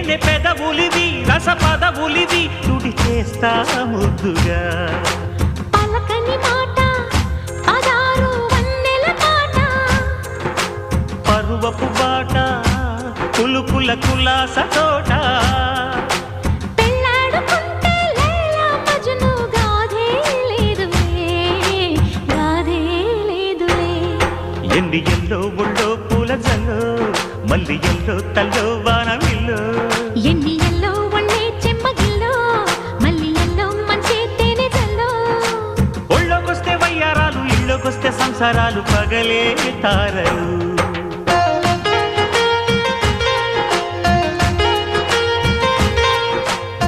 తేనె పెదవులివి రస పదవులివి తుడి చేస్తా ముద్దుగా పలకని మాట పదారు వన్నెల పాట పరువపు బాట కులుకుల కులాస తోట పెళ్ళాడుకుంటే లైలా మజ్ను గాథే లేదులే ఎన్ని ఎల్లో ఒళ్ళో పూల జల్లో మల్లి ఎల్లో తల్లో వానవిల్లో ఎన్ని ఎల్లో ఒళ్ళే చెమ్మగిల్లో మల్లి ఎల్లో మంచి తేనె జల్లో ఒళ్ళోకొస్తే వయ్యారాలు ఇళ్ళోకొస్తే సంసారాలు పగలే తారలు